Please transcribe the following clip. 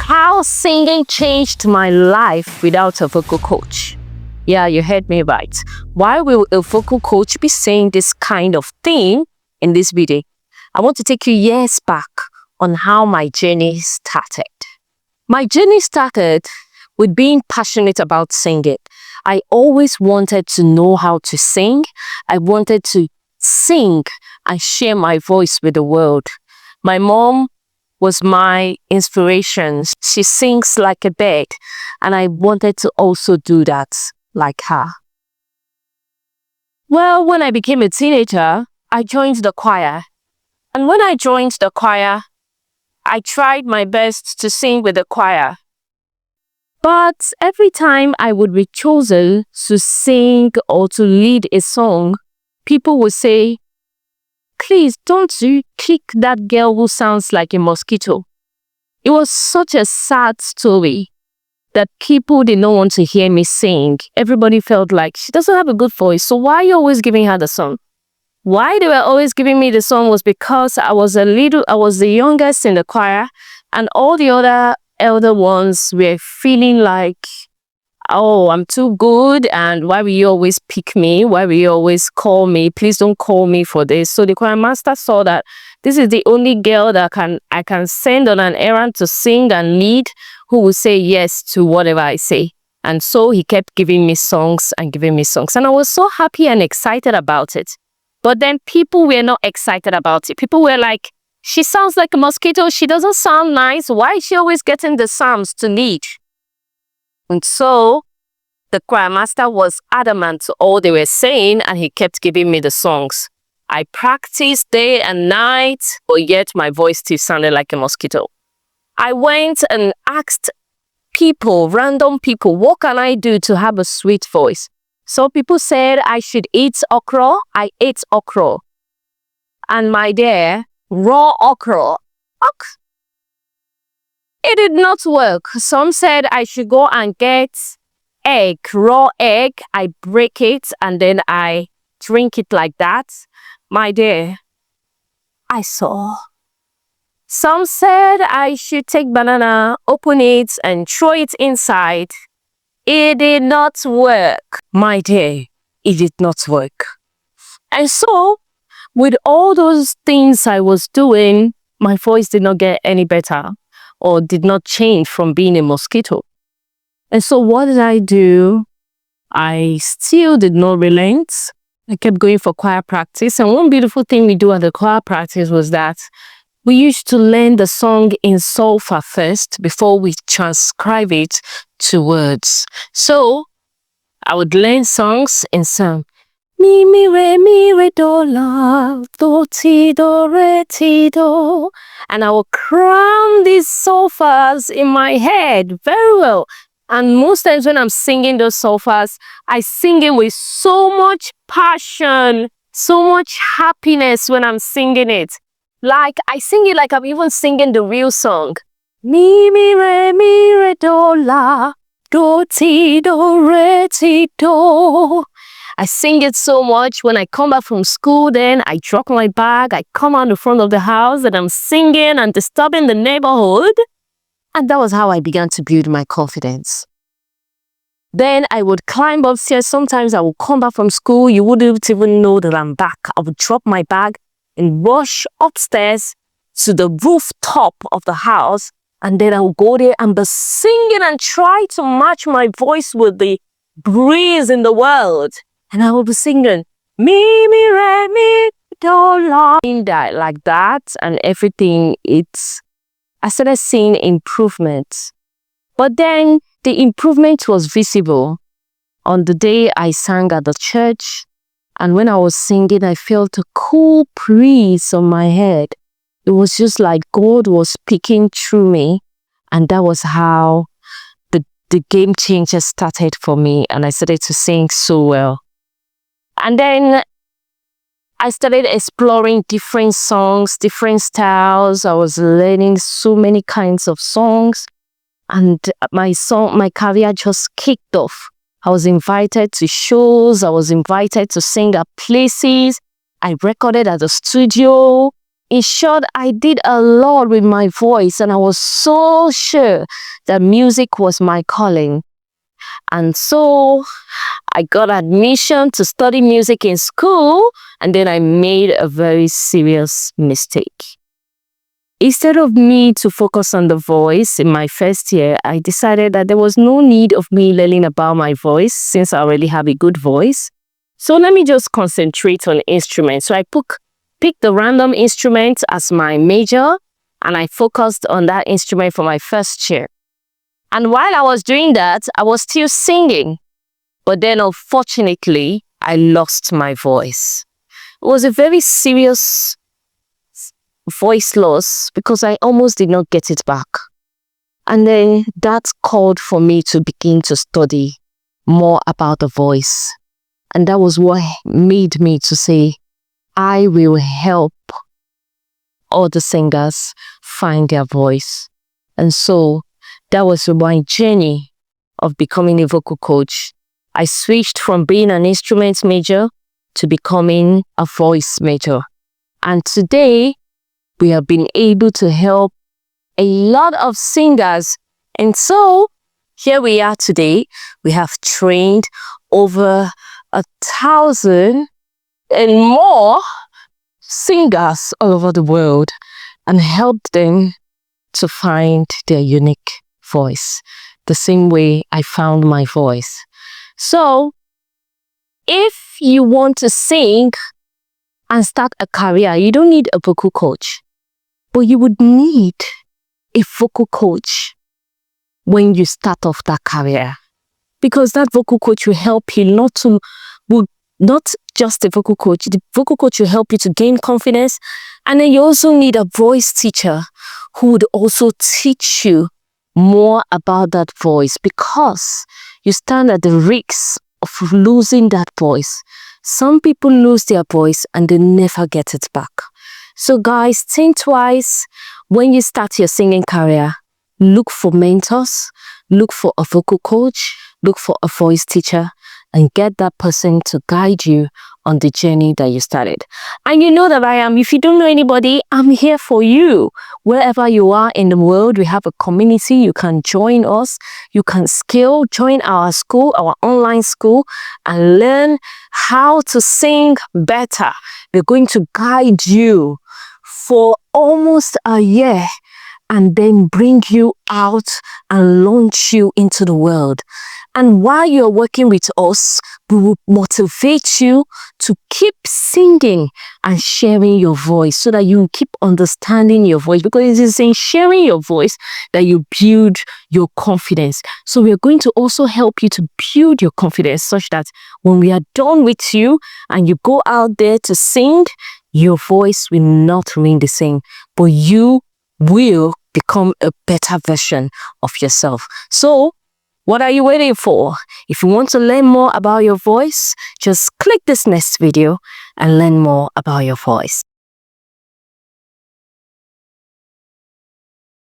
How singing changed my life without a vocal coach. Yeah, you heard me right. Why will a vocal coach be saying this kind of thing in this video? I want to take you years back on how my journey started. My journey started with being passionate about singing. I always wanted to know how to sing. I wanted to sing and share my voice with the world. My mom was my inspiration. She sings like a bird, and I wanted to also do that like her. Well, when I became a teenager, I joined the choir. And when I joined the choir, I tried my best to sing with the choir. But every time I would be chosen to sing or to lead a song, people would say, "Please don't you kick that girl who sounds like a mosquito." It was such a sad story that people did not want to hear me sing. Everybody felt like she doesn't have a good voice, so why are you always giving her the song? Why they were always giving me the song was because I was the youngest in the choir, and all the other elder ones were feeling like, "Oh, I'm too good, and why will you always pick me? Why will you always call me? Please don't call me for this." So the choir master saw that this is the only girl that I can send on an errand to sing and lead, who will say yes to whatever I say. And so he kept giving me songs and giving me songs. And I was so happy and excited about it. But then people were not excited about it. People were like, "She sounds like a mosquito. She doesn't sound nice. Why is she always getting the psalms to lead?" And so the choir master was adamant to all they were saying, and he kept giving me the songs. I practiced day and night, but yet my voice still sounded like a mosquito. I went and asked people, random people, what can I do to have a sweet voice? So people said I should eat okra. I ate okra. And my dear, raw okra. It did not work. Some said I should go and get egg, raw egg. I break it and then I drink it like that. My dear, I saw. Some said I should take banana, open it and throw it inside. It did not work. My dear, it did not work. And so, with all those things I was doing, my voice did not get any better or did not change from being a mosquito. And so what did I do? I still did not relent. I kept going for choir practice. And one beautiful thing we do at the choir practice was that we used to learn the song in solfa first before we transcribe it to words. So I would learn songs in some. Mi, re, do, la, do, ti, do, re, ti, do. And I would cram these solfas in my head very well. And most times when I'm singing those solfas, I sing it with so much passion, so much happiness when I'm singing it. Like, I sing it like I'm even singing the real song. Mi, re, do, la, do, ti, do, re, ti, do. I sing it so much. When I come back from school, then I drop my bag, I come out in front of the house and I'm singing and disturbing the neighborhood. And that was how I began to build my confidence. Then I would climb upstairs. Sometimes I would come back from school. You wouldn't even know that I'm back. I would drop my bag and rush upstairs to the rooftop of the house. And then I would go there and be singing and try to match my voice with the breeze in the world. And I would be singing, mi, re, mi, do, la. In that, like that and everything, I started seeing improvements. But then the improvement was visible on the day I sang at the church. And when I was singing, I felt a cool breeze on my head. It was just like God was speaking through me. And that was how the game changer started for me. And I started to sing so well. And then I started exploring different songs, different styles. I was learning so many kinds of songs. And my career just kicked off. I was invited to shows. I was invited to sing at places. I recorded at the studio. In short, I did a lot with my voice, and I was so sure that music was my calling. And so I got admission to study music in school, and then I made a very serious mistake. Instead of me to focus on the voice in my first year, I decided that there was no need of me learning about my voice since I already have a good voice. So let me just concentrate on instruments. So I picked the random instrument as my major, and I focused on that instrument for my first year. And while I was doing that, I was still singing. But then unfortunately, I lost my voice. It was a very serious voice loss because I almost did not get it back. And then that called for me to begin to study more about the voice. And that was what made me to say, I will help all the singers find their voice. And so that was my journey of becoming a vocal coach. I switched from being an instrument major to becoming a voice major. And today, we have been able to help a lot of singers. And so, here we are today. We have trained over 1,000 and more singers all over the world and helped them to find their unique voice, the same way I found my voice. So, if you want to sing and start a career, you don't need a vocal coach. But you would need a vocal coach when you start off that career, because that vocal coach will help you not just a vocal coach. The vocal coach will help you to gain confidence, and then you also need a voice teacher who would also teach you more about that voice, because you stand at the risk of losing that voice. Some people lose their voice and they never get it back. So guys, think twice when you start your singing career. Look for mentors, look for a vocal coach, look for a voice teacher, and get that person to guide you on the journey that you started. And you know that I am. If you don't know anybody, I'm here for you. Wherever you are in the world, we have a community. You can join us. You can join our school, our online school, and learn how to sing better. We're going to guide you for almost a year and then bring you out and launch you into the world. And while you're working with us, we will motivate you to keep singing and sharing your voice so that you keep understanding your voice, because it is in sharing your voice that you build your confidence. So we are going to also help you to build your confidence such that when we are done with you and you go out there to sing, your voice will not remain the same, but you will become a better version of yourself. So, what are you waiting for? If you want to learn more about your voice, just click this next video and learn more about your voice.